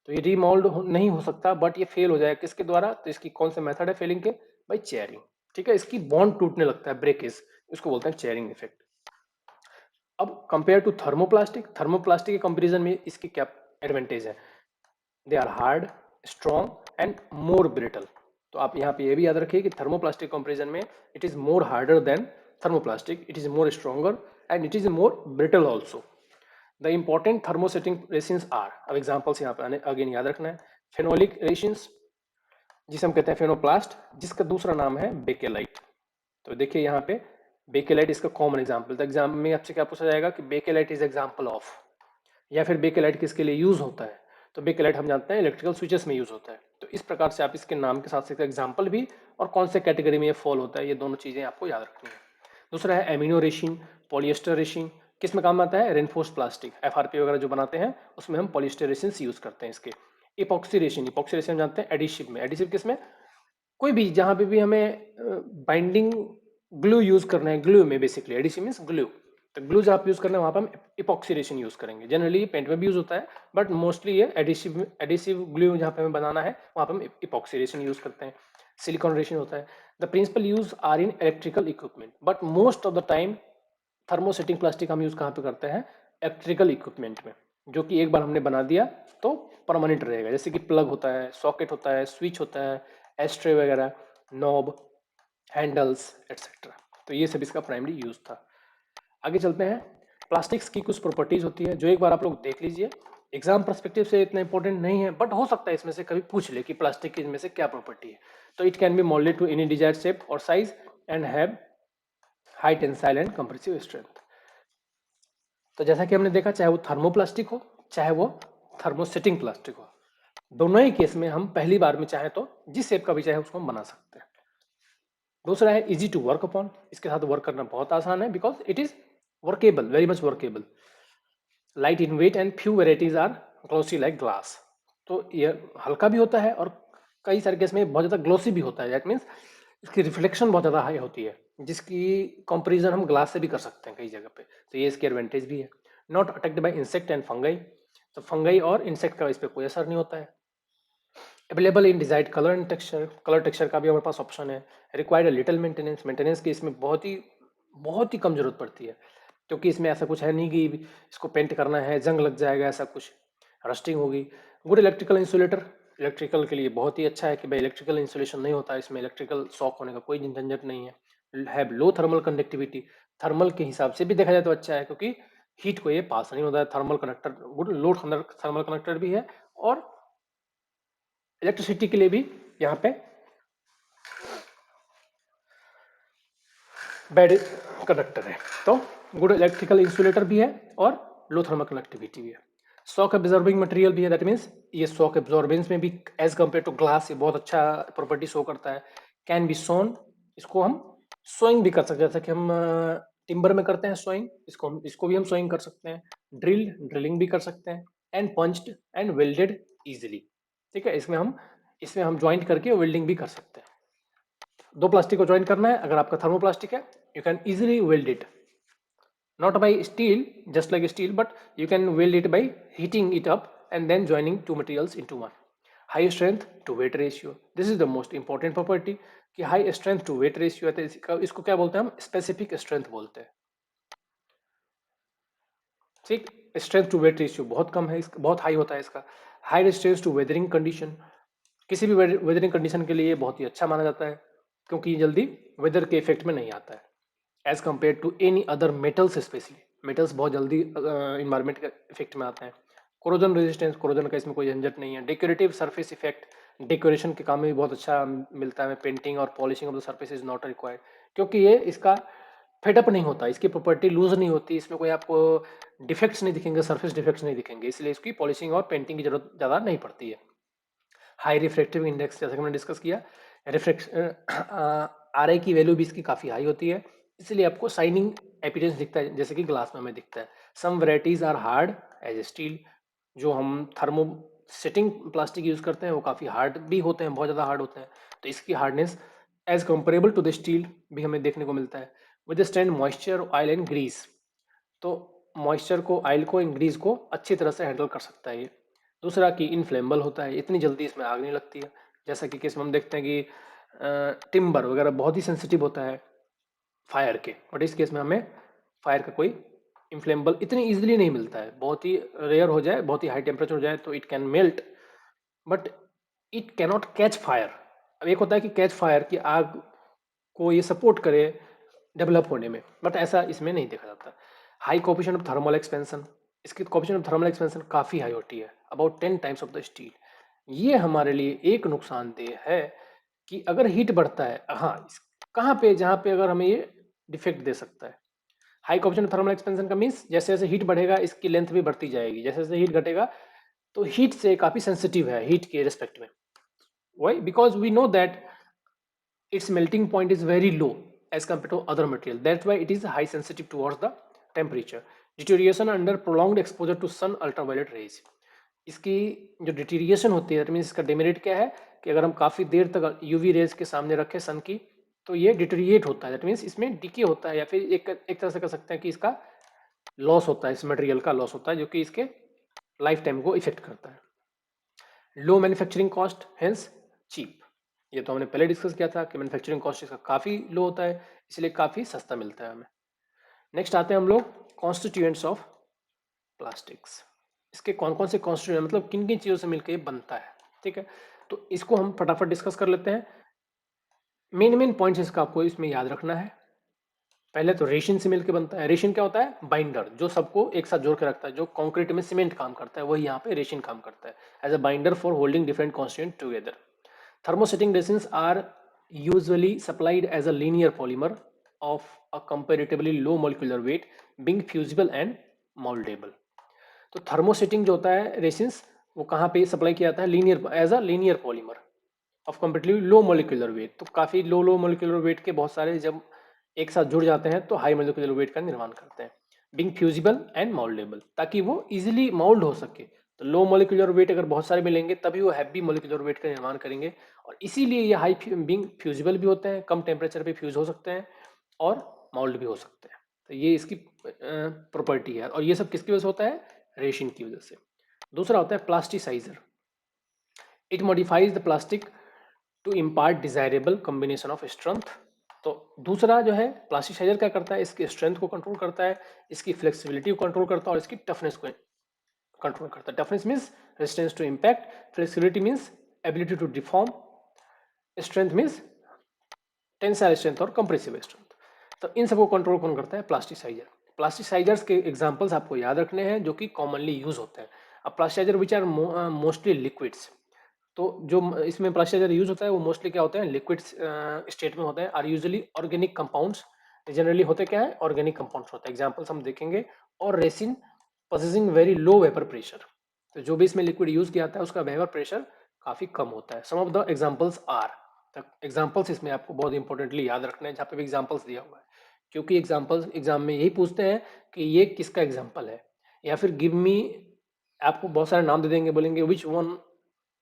तो ये रीमोल्ड नहीं हो सकता, बट ये फेल हो जाएगा किसके द्वारा, तो इसकी कौन से मेथड है फेलिंग के, बाय चेयरिंग। ठीक है, इसकी बॉन्ड टूटने लगता है, ब्रेकेज, इसको बोलते हैं चेयरिंग इफेक्ट। अब कंपेयर टू थर्मोप्लास्टिक, थर्मोप्लास्टिक के कंपैरिजन में इसकी क्या एडवांटेज है, they are hard, strong and more brittle. तो आप यहाँ पे ये भी याद रखिए कि थर्मोप्लास्टिक कंपैरिजन में it is more harder than thermoplastic, it is more stronger and it is more brittle also. The important thermosetting resins are, अब एग्जाम्पल्स यहाँ पे अगेन याद रखना है। फेनोलिक रेसिन्स जिसे हम कहते हैं फेनोप्लास्ट, जिसका दूसरा नाम है बेकेलाइट। तो देखिए यहाँ पे बेकेलाइट इसका कॉमन एग्जाम्पल। तो एग्जाम में आपसे क्या पूछा जाएगा कि बेकेलाइट इज एग्जाम्पल ऑफ, या फिर बेकेलाइट किसके लिए यूज होता है, तो बेकेलाइट हम जानते हैं इलेक्ट्रिकल स्विचेस में यूज होता है। तो इस प्रकार से आप इसके नाम के साथ एग्जाम्पल भी और कौन से कैटेगरी में ये फॉल होता है, ये दोनों चीजें आपको याद रखनी है। दूसरा है एमिनो रेशिन, पॉलिएस्टर रेशिन, किस में काम आता है, रेनफोर्स प्लास्टिक, एफआरपी वगैरह जो बनाते हैं उसमें हम पॉलिएस्टर रेसिन यूज करते हैं इसके। इपॉक्सी रेशिन, इपॉक्सी रेशिन जानते हैं एडिशिव में, एडिशिव किसमें, कोई भी जहां पे भी हमें बाइंडिंग ग्लू यूज करना है, ग्लू में बेसिकली एडिसिव मींस ग्लू, तो ग्लू जहाँ पे यूज करना है वहां पे हम इपॉक्सीडेशन यूज करेंगे। जनरली पेंट में भी यूज होता है, बट मोस्टली ये एडिसिव ग्लू जहाँ पे हमें बनाना है वहां पे हम इपॉक्सीडेशन यूज करते हैं। सिलिकॉन रेशन होता है। The principle use are in electrical equipment, but most of the time thermosetting plastic हम यूज कहाँ पे करते हैं, इलेक्ट्रिकल इक्विपमेंट में, जो कि एक बार हमने बना दिया तो परमानेंट रहेगा। जैसे कि प्लग होता है, सॉकेट होता है, स्विच होता है, एस्ट्रे वगैरह, नॉब, हैंडल्स एटसेट्रा। तो ये सब इसका प्राइमरी यूज था। आगे चलते हैं। प्लास्टिक्स की कुछ प्रॉपर्टीज होती है जो एक बार आप लोग देख लीजिए। एग्जाम पर्सपेक्टिव से इतना इंपॉर्टेंट नहीं है, बट हो सकता है इसमें से कभी पूछ ले कि प्लास्टिक की इनमें से क्या प्रॉपर्टी है। तो it can be moulded to any desired shape और size and have high tensile and compressive strength. तो जैसा कि हमने देखा, चाहे वो थर्मोप्लास्टिक हो चाहे वो थर्मोसेटिंग प्लास्टिक हो, दोनों ही केस में हम पहली बार में चाहे तो जिस शेप का भी चाहे उसको हम बना सकते हैं। दूसरा है इजी टू वर्क अपॉन। इसके साथ वर्क करना बहुत आसान है because it is workable, very much workable. Light in weight and few varieties are glossy like glass. तो ये हल्का भी होता है और कई सारे केस में बहुत ज़्यादा ग्लॉसी भी होता है। दैट मीन्स इसकी रिफ्लेक्शन बहुत ज़्यादा हाई होती है, जिसकी कंपैरिजन हम ग्लास से भी कर सकते हैं कई जगह पे। तो ये इसकी एडवांटेज भी है। Not attacked by insect and fungi. तो फंगाई और इंसेक्ट का इस पर कोई असर नहीं होता है। Available in desired colour and texture. Colour texture का भी हमारे पास ऑप्शन है। Required little maintenance. मेंटेनेंस की इसमें बहुत ही कम जरूरत पड़ती है, क्योंकि इसमें ऐसा कुछ है नहीं कि इसको पेंट करना है, जंग लग जाएगा, ऐसा कुछ रस्टिंग होगी। Good electrical insulator. इलेक्ट्रिकल के लिए बहुत ही अच्छा है कि भाई इलेक्ट्रिकल इंसुलेशन नहीं होता है इसमें, इलेक्ट्रिकल शॉक होने का कोई झंझट नहीं है। Have low thermal conductivity. Thermal के हिसाब से भी देखा जाए तो अच्छा है, क्योंकि हीट को ये पास नहीं होता है। थर्मल कंडक्टर, गुड लो थर्मल कंडक्टर भी है, और इलेक्ट्रिसिटी के लिए भी यहाँ पे बैड कंडक्टर है। तो गुड इलेक्ट्रिकल इंसुलेटर भी है और लो थर्मल कंडक्टिविटी भी है। शॉक एब्जॉर्बिंग मटेरियल भी है। दैट मीन्स ये शॉक एब्जॉर्बेंस में भी एज कम्पेयर टू ग्लास ये बहुत अच्छा प्रॉपर्टी शो करता है। कैन बी सोन। इसको हम सोइंग भी कर सकते हैं, जैसे कि हम टिम्बर में करते हैं सोइंग, इसको भी हम सोइंग कर सकते हैं। ड्रिलिंग भी कर सकते हैं। And punched and welded easily. ठीक है, इसमें हम ज्वाइंट करके वेल्डिंग भी कर सकते हैं। दो प्लास्टिक को ज्वाइन करना है, अगर आपका थर्मोप्लास्टिक है you can easily weld it, not by steel, just like steel, but you can weld it by heating it up and then joining two materials into one. High strength to weight ratio, this is the most important property कि high strength to weight ratio है। तो इसको क्या बोलते हैं हम, specific strength बोलते हैं। ठीक, स्ट्रेंथ टू वेट रेशियो बहुत कम है, इसका बहुत हाई होता है इसका। High resistance to weathering condition, किसी भी वेदरिंग कंडीशन के लिए ये बहुत ही अच्छा माना जाता है, क्योंकि ये जल्दी वेदर के इफेक्ट में नहीं आता है as compare to any other metals. Specially metals बहुत जल्दी इन्वायरमेंट के इफेक्ट में आते हैं। कोरोजन रेजिस्टेंस, कोरोजन का इसमें कोई झंझट नहीं है। डेकोरेटिव सरफेस इफेक्ट, डेकोरेशन के काम में भी बहुत अच्छा मिलता है। पेंटिंग और polishing of the surface is not required, क्योंकि ये इसका फेडअप नहीं होता, इसकी प्रॉपर्टी लूज नहीं होती, इसमें कोई आपको डिफेक्ट्स नहीं दिखेंगे, सरफेस डिफेक्ट्स नहीं दिखेंगे, इसलिए इसकी पॉलिशिंग और पेंटिंग की जरूरत ज़्यादा नहीं पड़ती है। हाई रिफ्रैक्टिव इंडेक्स, जैसे कि हमने डिस्कस किया, रिफ्रैक्ट आर आई की वैल्यू भी इसकी काफ़ी हाई होती है, इसलिए आपको शाइनिंग एपिडेंस दिखता है, जैसे कि ग्लास में हमें दिखता है। Some varieties are hard as steel. जो हम थर्मो सेटिंग प्लास्टिक यूज करते हैं वो काफ़ी हार्ड भी होते हैं, बहुत ज़्यादा हार्ड होते हैं, तो इसकी hardness as comparable to the steel भी हमें देखने को मिलता है। Withstand moisture, oil and grease. तो मॉइस्चर को, ऑयल को, ग्रीस को अच्छी तरह से हैंडल कर सकता है ये। दूसरा कि इनफ्लेमेबल होता है, इतनी जल्दी इसमें आग नहीं लगती है, जैसा कि केस में हम देखते हैं कि टिम्बर वगैरह बहुत ही सेंसिटिव होता है फायर के, बट इस केस में हमें फायर का कोई इनफ्लेमेबल इतनी इजीली नहीं मिलता है। बहुत ही रेयर हो जाए, बहुत ही हाई टेम्परेचर हो जाए तो it can melt, but it cannot catch fire. अब एक होता है कि कैच फायर, की आग को ये सपोर्ट करे डेवलप होने में, बट ऐसा इसमें नहीं देखा जाता। High coefficient of thermal expansion, इसकी कोफिशिएंट ऑफ थर्मल एक्सपेंशन काफ़ी हाई होती है, about 10 times of the steel. ये हमारे लिए एक नुकसानदेह है कि अगर हीट बढ़ता है, हाँ, कहाँ पे, जहाँ पे अगर हमें ये डिफेक्ट दे सकता है। High coefficient of thermal expansion का मीन्स जैसे जैसे हीट बढ़ेगा इसकी लेंथ भी बढ़ती जाएगी, जैसे जैसे हीट घटेगा, तो हीट से काफ़ी सेंसिटिव है हीट के रिस्पेक्ट में। Why? Because we know that its melting point is very low as compared to other material. That's why it is high sensitive towards the temperature. Deterioration under prolonged exposure to sun ultraviolet rays. इसकी जो डिटीरिएशन होती है, means इसका डेमेरिट क्या है कि अगर हम काफ़ी देर तक यूवी रेज के सामने रखें सन की, तो ये डिटीरिएट होता है। दैट मीन्स इसमें डिके होता है, या फिर एक तरह से कह सकते हैं कि इसका लॉस होता है, इस मटेरियल का लॉस होता है, जो कि इसके लाइफ टाइम को इफेक्ट करता है। लो मैन्युफैक्चरिंग कॉस्ट, हेंस चीप। ये तो हमने पहले डिस्कस किया था कि मैन्युफैक्चरिंग कॉस्ट इसका काफ़ी लो होता है, इसलिए काफ़ी सस्ता मिलता है हमें। नेक्स्ट आते हैं हम लोग कॉन्स्टिट्यूएंट्स ऑफ प्लास्टिक्स। इसके कौन कौन से कॉन्स्टिट्यूएंट, मतलब किन किन चीज़ों से मिलकर ये बनता है। ठीक है, तो इसको हम फटाफट डिस्कस कर लेते हैं। मेन मेन पॉइंट्स इसका आपको इसमें याद रखना है। पहले तो रेशिन से मिलकर बनता है। रेशिन क्या होता है? बाइंडर, जो सबको एक साथ जोड़ के रखता है, जो कंक्रीट में सीमेंट काम करता है, वही यहाँ पे रेशिन काम करता है as a binder for holding different constituent together. Thermosetting resins are usually supplied as a linear polymer of a comparatively low molecular weight, being fusible and moldable. तो थर्मोसेटिंग जो होता है रेसिन्स, वो कहाँ पे सप्लाई किया जाता है? Linear, as a linear polymer of comparatively low molecular weight. तो काफ़ी लो मोलिकुलर वेट के बहुत सारे जब एक साथ जुड़ जाते हैं तो हाई मोलिकुलर वेट का निर्माण करते हैं। बिंग फ्यूजिबल एंड मोल्डेबल, ताकि वो इजीली मोल्ड हो सके। तो लो मोलिकुलर वेट अगर बहुत सारे मिलेंगे तभी वो हैवी मोलिकुलर वेट का निर्माण करेंगे, और इसीलिए ये हाई बिंग फ्यूजिबल भी होते हैं, कम टेम्परेचर पे फ्यूज हो सकते हैं और मोल्ड भी हो सकते हैं। तो ये इसकी प्रॉपर्टी है, और ये सब किसकी वजह से होता है? रेशिन की वजह से। दूसरा होता है plasticizer. It modifies the plastic to impart desirable combination of strength. तो दूसरा जो है प्लास्टिसाइजर क्या करता है? इसकी स्ट्रेंथ को कंट्रोल करता है, इसकी फ्लेक्सिबिलिटी को कंट्रोल करता है और इसकी टफनेस को कंट्रोल करता है। Toughness means resistance to impact, flexibility means ability to deform, strength means tensile strength और कंप्रेसिव स्ट्रेंथ। तो इन सबको कंट्रोल कौन करता है? प्लास्टिसाइजर। प्लास्टिसाइजर्स के एग्जांपल्स आपको याद रखने हैं जो कि कॉमनली यूज होते हैं। अब plasticizer which are mostly liquids. तो जो इसमें प्लास्टिसाइजर यूज होता है वो मोस्टली क्या होते हैं? लिक्विड स्टेट में होते हैं। Are usually organic compounds. Generally होते क्या है? ऑर्गेनिक कंपाउंड्स होते हैं। एग्जांपल्स हम देखेंगे। और resin possessing very low vapour pressure. तो जो भी इसमें लिक्विड यूज किया जाता है उसका वेपर प्रेशर काफी कम होता है। Some of the examples are, examples इसमें आपको बहुत इंपॉर्टेंटली याद रखना है जहाँ पे भी एग्जाम्पल्स दिया हुआ है, क्योंकि एग्जाम्पल्स एग्जाम में यही पूछते हैं कि ये किसका एग्जाम्पल है। या फिर गिव मी, आपको बहुत सारे नाम दे देंगे, बोलेंगे which one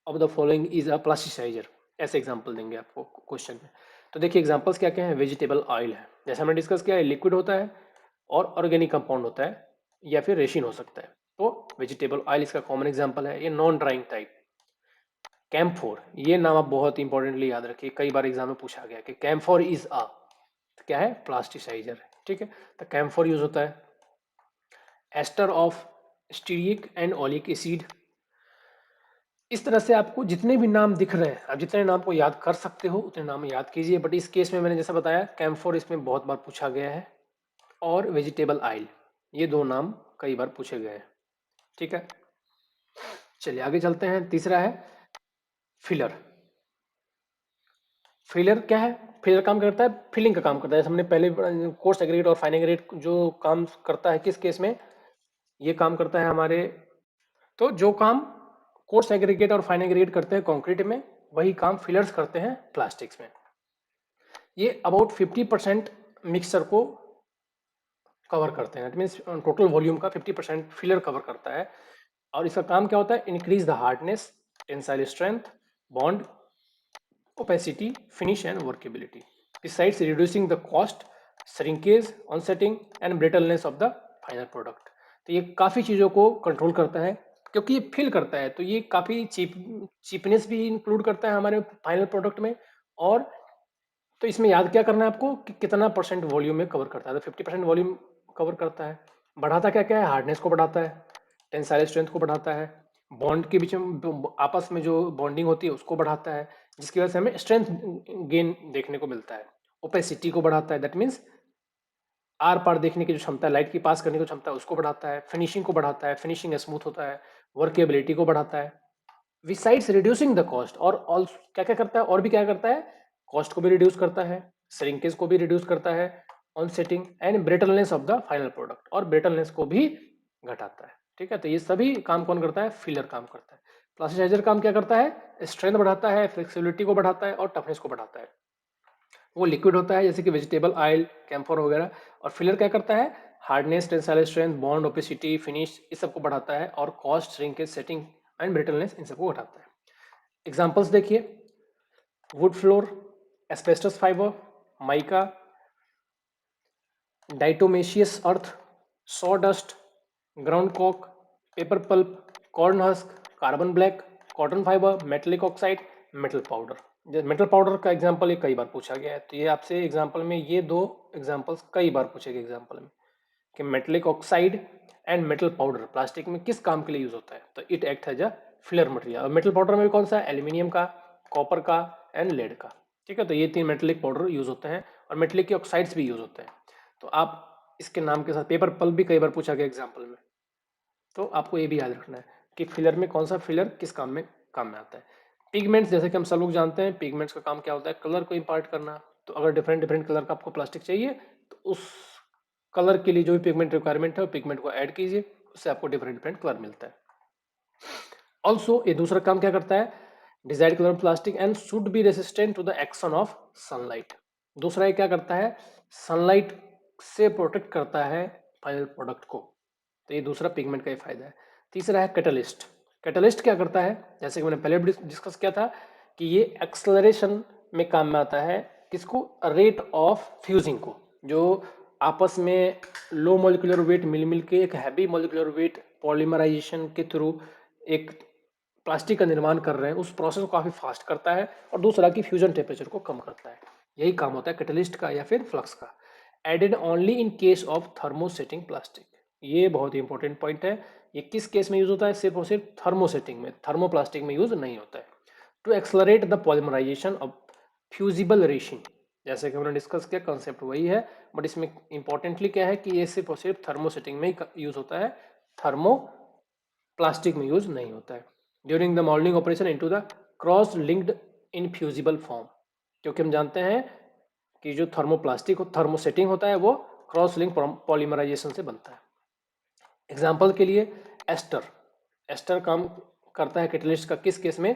of the following is a plasticiser, ऐसे एग्जाम्पल देंगे आपको क्वेश्चन में। तो देखिए एग्जाम्पल्स क्या क्या है। वेजिटेबल ऑयल है, जैसे हमने डिस्कस किया है, लिक्विड होता है और ऑर्गेनिक कंपाउंड होता है या फिर रेशिन हो सकता है। तो वेजिटेबल ऑयल इसका कॉमन एग्जाम्पल है। ये नॉन ड्राइंग टाइप। कैम्फोर, ये नाम आप बहुत इंपॉर्टेंटली याद रखिए, कई बार एग्जाम में पूछा गया कि कैम्फोर इज अ, क्या है? प्लास्टिसाइजर। ठीक है, तो कैम्फोर यूज होता है। Ester of stearic and oleic acid. इस तरह से आपको जितने भी नाम दिख रहे हैं, आप जितने नाम को याद कर सकते हो उतने नाम याद कीजिए। बट इस केस में मैंने जैसा बताया, कैम्फोर इसमें बहुत बार पूछा गया है, और वेजिटेबल ऑयल, ये दो नाम कई बार पूछे गए हैं। ठीक है, चलिए आगे चलते हैं। तीसरा है फिलर। फिलर क्या है? फिलर काम करता है, फिलिंग का काम करता है। जैसे हमने पहले कोर्स एग्रीगेट और फाइन एग्रीगेट जो काम करता है, किस केस में ये काम करता है हमारे? तो जो काम कोर्स एग्रीगेट और फाइन एग्रीगेट करते हैं कंक्रीट में, वही काम फिलर्स करते हैं प्लास्टिक्स में। ये अबाउट 50% मिक्सचर को कवर करते हैं। मीन्स टोटल वॉल्यूम का 50% फिलर कवर करता है। और इसका काम क्या होता है? Increase the hardness, tensile strength, bond opacity, finish and workability. Besides reducing the cost, shrinkage, onsetting and brittleness of the final product. तो ये काफ़ी चीज़ों को कंट्रोल करता है, क्योंकि ये फिल करता है तो ये काफ़ी चीपनेस भी इंक्लूड करता है हमारे फाइनल प्रोडक्ट में। और तो इसमें याद क्या करना है आपको कि कितना परसेंट वॉल्यूम में कवर करता है। तो 50% वॉल्यूम कवर करता है। बढ़ाता क्या क्या है? हार्डनेस को बढ़ाता है, टेंसाइल स्ट्रेंथ को बढ़ाता है, बॉन्ड के बीच में आपस में जो बॉन्डिंग होती है उसको बढ़ाता है, जिसकी वजह से हमें स्ट्रेंथ गेन देखने को मिलता है। ओपेसिटी को बढ़ाता है, दैट मीन्स आर पार देखने की जो क्षमता है, लाइट की पास करने की क्षमता है, उसको बढ़ाता है। फिनिशिंग को बढ़ाता है, फिनिशिंग स्मूथ होता है। वर्केबिलिटी को बढ़ाता है। बिसाइड्स रिड्यूसिंग द कॉस्ट, और क्या क्या करता है? और भी क्या करता है? कॉस्ट को भी रिड्यूस करता है, श्रिंकेज को भी रिड्यूस करता है, on setting and brittleness of the final product, और ब्रिटलनेस को भी घटाता है। ठीक है, तो ये सभी काम कौन करता है? फिलर काम करता है। प्लास्टिसाइजर काम क्या करता है? स्ट्रेंथ बढ़ाता है, फ्लेक्सिबिलिटी को बढ़ाता है और टफनेस को बढ़ाता है। वो लिक्विड होता है जैसे कि वेजिटेबल ऑयल, कैम्फोर वगैरह। और फिलर क्या करता है? Hardness, tensile strength, bond, opacity, finish, इस सबको बढ़ाता है, और cost, shrinkage, setting and brittleness, इन सबको घटाता है। एग्जाम्पल्स देखिए। Wood flour, asbestos fibre, mica, diatomaceous earth, sawdust, ground कॉक, paper pulp, corn husk, carbon black, cotton fibre, metallic oxide, metal powder. Metal powder का एग्जाम्पल ये कई बार पूछा गया है, तो ये आपसे एग्जाम्पल में ये दो एग्जाम्पल्स कई बार पूछे गए एग्जाम्पल में, कि metallic oxide and metal powder plastic में किस काम के लिए यूज होता है? तो it act as a filler material. और मेटल पाउडर में भी कौन सा है? एल्यूमिनियम का, कॉपर का एंड लेड का। ठीक है, तो ये 3 मेटेलिक पाउडर यूज होते हैं और मेटेलिक के ऑक्साइड्स भी यूज होते हैं। तो आप इसके नाम के साथ पेपर पल्प भी कई बार पूछा गया एग्जाम्पल में, तो आपको ये भी याद रखना है कि फिलर में कौन सा फिलर किस काम में आता है। पिगमेंट्स, जैसे कि हम सब लोग जानते हैं, पिगमेंट्स का काम क्या होता है, कलर को इम्पार्ट करना। तो अगर डिफरेंट डिफरेंट कलर का आपको प्लास्टिक चाहिए तो उस कलर के लिए जो भी पिगमेंट रिक्वायरमेंट है वो पिगमेंट को ऐड कीजिए, उससे आपको डिफरेंट डिफरेंट कलर मिलता है। ऑल्सो ये दूसरा काम क्या करता है, desired colour plastic and should be resistant to the action of sunlight. दूसरा ये क्या करता है, सनलाइट से प्रोटेक्ट करता है फाइनल प्रोडक्ट को। तो ये दूसरा पिगमेंट का ही फायदा है। तीसरा है कैटलिस्ट। कैटलिस्ट क्या करता है, जैसे कि मैंने पहले भी डिस्कस किया था कि ये एक्सलरेशन में काम में आता है। किसको, रेट ऑफ फ्यूजिंग को। जो आपस में लो मोलिकुलर वेट मिल मिल के एक हैवी मोलिकुलर वेट पॉलीमराइजेशन के थ्रू एक प्लास्टिक का निर्माण कर रहे हैं, उस प्रोसेस को काफी फास्ट करता है। और दूसरा कि फ्यूजन टेम्परेचर को कम करता है। यही काम होता है कैटलिस्ट का या फिर फ्लक्स का। Added only in case of thermosetting plastic. ये बहुत ही इंपॉर्टेंट पॉइंट है। ये किस केस में यूज होता है, सिर्फ और सिर्फ थर्मोसेटिंग में, थर्मोप्लास्टिक में यूज नहीं होता है। To accelerate the polymerisation of fusible resin. जैसे कि हमने डिस्कस किया, कंसेप्ट वही है, बट इसमें इंपॉर्टेंटली क्या है कि ये सिर्फ और सिर्फ थर्मोसेटिंग में ही यूज होता है, थर्मो प्लास्टिक में यूज नहीं होता है। During the moulding operation into the cross linked infusible form. क्योंकि हम जानते हैं कि जो थर्मोप्लास्टिक थर्मोसेटिंग होता है वो क्रॉस लिंक पॉलीमराइजेशन से बनता है। एग्जाम्पल के लिए एस्टर। एस्टर काम करता है कैटलिस्ट का किस केस में,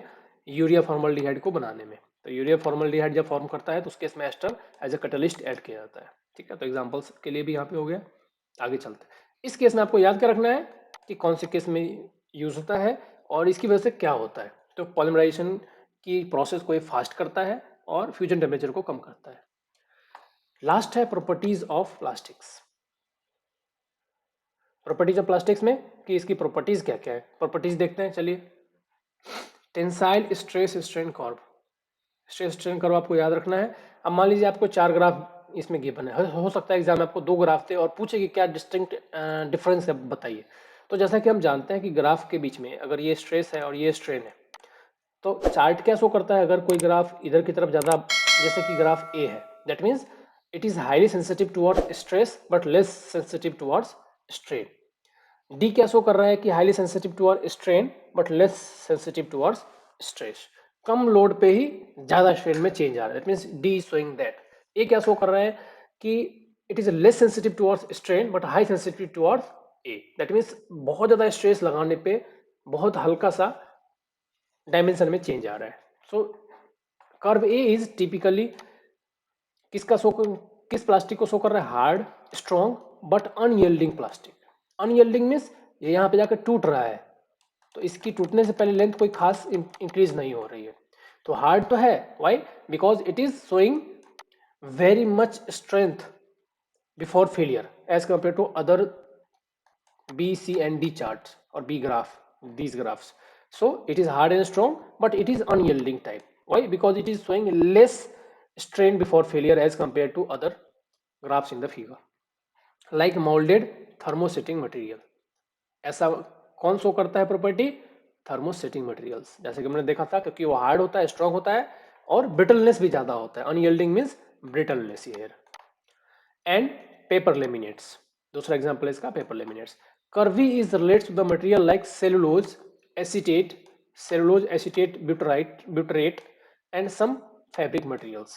यूरिया फॉर्मल्डिहाइड को बनाने में। तो यूरिया फॉर्मल्डिहाइड जब फॉर्म करता है तो उस केस में ester as a catalyst add किया जाता है। ठीक है, तो एग्जाम्पल्स के लिए भी यहाँ पे हो गया। आगे चलते हैं। इस केस में आपको याद क्या रखना है कि कौन से केस में यूज होता है और इसकी वजह से क्या होता है। तो पॉलीमराइजेशन की प्रोसेस को ये फास्ट करता है और फ्यूजन टेम्परेचर को कम करता है। लास्ट है properties of plastics. Properties of plastics में कि इसकी प्रॉपर्टीज क्या क्या है, प्रॉपर्टीज देखते हैं चलिए। Tensile stress strain curve. Stress strain curve आपको याद रखना है। अब मान लीजिए आपको 4 ग्राफ इसमें गिवन है, हो सकता है एग्जाम में आपको 2 ग्राफ थे और पूछे कि क्या डिस्टिंक्ट डिफरेंस है बताइए। तो जैसा कि हम जानते हैं कि ग्राफ के बीच में अगर ये स्ट्रेस है और ये स्ट्रेन है, तो चार्ट क्या शो करता है, अगर कोई ग्राफ इधर की तरफ ज्यादा, जैसे कि ग्राफ ए है, that means it is highly sensitive towards stress but less sensitive towards strain. D क्या शो कर रहा है कि highly sensitive toward strain but less sensitive towards stress. कम लोड पे ही ज्यादा स्ट्रेन में चेंज आ रहा है, that means D showing that. A क्या शो कर रहा है कि it is less sensitive towards strain but high sensitive towards A, that means बहुत ज्यादा स्ट्रेस लगाने पे बहुत हल्का सा डायमेंशन में चेंज आ रहा है। सो कर्व ए इज टिपिकली किसका शो, किस प्लास्टिक को शो कर रहा है, hard strong but unyielding plastic. Unyielding means ये यहाँ पे जाकर टूट रहा है, तो इसकी टूटने से पहले लेंथ कोई खास इंक्रीज नहीं हो रही है। तो हार्ड तो है, why, because it is showing very much strength before failure as compare to other B, C and D charts or B graph, these graphs. So it is hard and strong, but it is unyielding type. Why? Because it is showing less strain before failure as compared to other graphs in the figure. Like molded thermosetting material. ऐसा कौन show करता है property, thermosetting materials. जैसे कि हमने देखा था, क्योंकि वो हार्ड होता है, स्ट्रॉन्ग होता है और ब्रिटलनेस भी ज्यादा होता है। Unyielding means brittleness here. And paper laminates, दूसरा एग्जांपल है इसका paper laminates. Curve B is relates to the material like cellulose acetate, cellulose acetate butyrate and some fabric materials.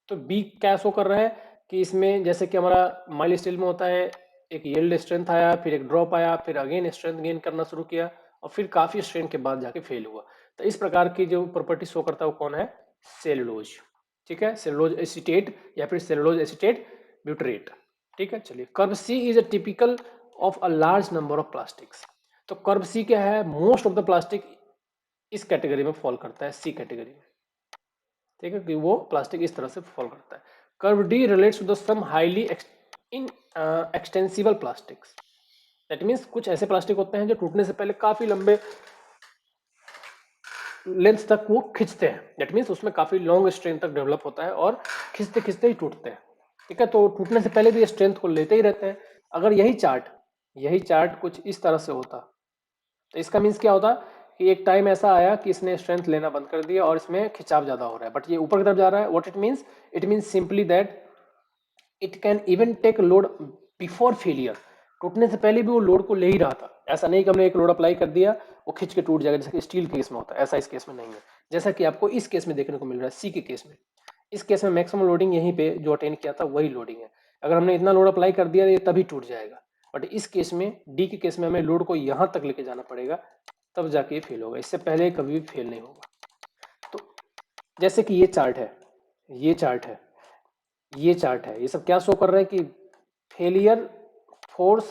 तो बी क्या शो कर रहा है कि इसमें जैसे कि हमारा माइल्ड स्टील में होता है, एक यील्ड स्ट्रेंथ आया, फिर एक ड्रॉप आया, फिर अगेन स्ट्रेंथ गेन करना शुरू किया और फिर काफी स्ट्रेंथ के बाद जाके फेल हुआ। तो इस प्रकार की जो प्रॉपर्टी शो करता है वो कौन है, सेलुलोज। ठीक है, सेलुलोज एसीटेट या फिर सेलुलोज एसीटेट ब्यूटरेट। ठीक है, चलिए। Curve C is a typical of a large number of plastics. तो कर्व सी क्या है, मोस्ट ऑफ द प्लास्टिक इस कैटेगरी में फॉल करता है, सी कैटेगरी में। ठीक है, कि वो प्लास्टिक इस तरह से फॉल करता है। Curve D relates to the some highly in extensible plastics. That means कुछ ऐसे प्लास्टिक होते हैं जो टूटने से पहले काफी लंबे लेंथ तक वो खींचते हैं। दैट मीन्स उसमें काफी लॉन्ग स्ट्रेंथ तक डेवलप होता है और खींचते खींचते ही टूटते हैं। ठीक है, तो टूटने से पहले भी स्ट्रेंथ को लेते ही रहते हैं। अगर यही चार्ट कुछ इस तरह से होता, तो इसका मीन्स क्या होता कि एक टाइम ऐसा आया कि इसने स्ट्रेंथ लेना बंद कर दिया और इसमें खिंचाव ज्यादा हो रहा है, बट ये ऊपर की तरफ जा रहा है। What it means simply that it can even take load before failure. टूटने से पहले भी वो लोड को ले ही रहा था। ऐसा नहीं कि हमने एक लोड अप्लाई कर दिया वो खिंच के टूट जाएगा जैसे कि स्टील के केस में होता है, ऐसा इस केस में नहीं है। जैसा कि आपको इस केस में देखने को मिल रहा है, सी के केस में। इस केस में मैक्सिमम लोडिंग यहीं पे जो अटेन किया था वही लोडिंग है। अगर हमने इतना लोड अप्लाई कर दिया ये तभी टूट जाएगा, बट इस केस में डी के केस में हमें लोड को यहां तक लेके जाना पड़ेगा, तब जाके ये फेल होगा। इससे पहले कभी भी फेल नहीं होगा। तो जैसे कि ये चार्ट है, ये चार्ट है, ये चार्ट है, ये सब क्या शो कर रहा है कि फेलियर फोर्स,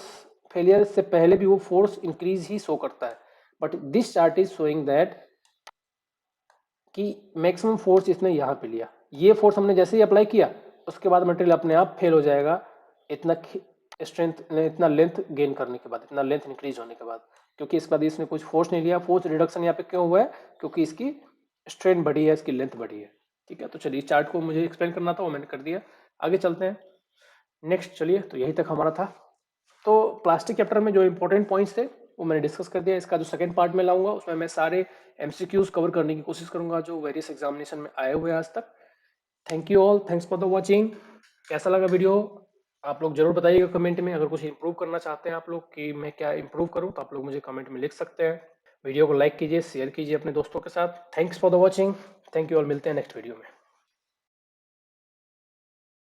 फेलियर से पहले भी वो फोर्स इंक्रीज ही शो करता है। But this chart is showing that कि मैक्सिमम फोर्स इसने यहाँ पे लिया। ये फोर्स हमने जैसे ही अप्लाई किया उसके बाद मटेरियल अपने आप फेल हो जाएगा, इतना स्ट्रेंथ, इतना लेंथ गेन करने के बाद, इतना लेंथ इंक्रीज होने के बाद, क्योंकि इसके बाद इसने कुछ फोर्स नहीं लिया। फोर्स रिडक्शन यहाँ पे क्यों हुआ है? क्योंकि इसकी स्ट्रेंथ बढ़ी है, इसकी लेंथ बढ़ी है। ठीक है, तो चलिए चार्ट को मुझे एक्सप्लेन करना था वो मैंने कर दिया। आगे चलते हैं नेक्स्ट। चलिए, तो यही तक हमारा था। तो प्लास्टिक चैप्टर में जो इंपॉर्टेंट पॉइंट्स थे वो मैंने डिस्कस कर दिया। इसका जो सेकंड पार्ट में लाऊंगा उसमें मैं सारे एमसीक्यूज कवर करने की कोशिश करूंगा जो वेरियस एग्जामिनेशन में आए हुए हैं आज तक। Thank you all, thanks for the watching. कैसा लगा वीडियो आप लोग जरूर बताइएगा कमेंट में। अगर कुछ इंप्रूव करना चाहते हैं आप लोग कि मैं क्या इंप्रूव करूं तो आप लोग मुझे कमेंट में लिख सकते हैं। वीडियो को लाइक कीजिए, शेयर कीजिए अपने दोस्तों के साथ। Thanks for the watching. Thank you all, मिलते हैं नेक्स्ट वीडियो में।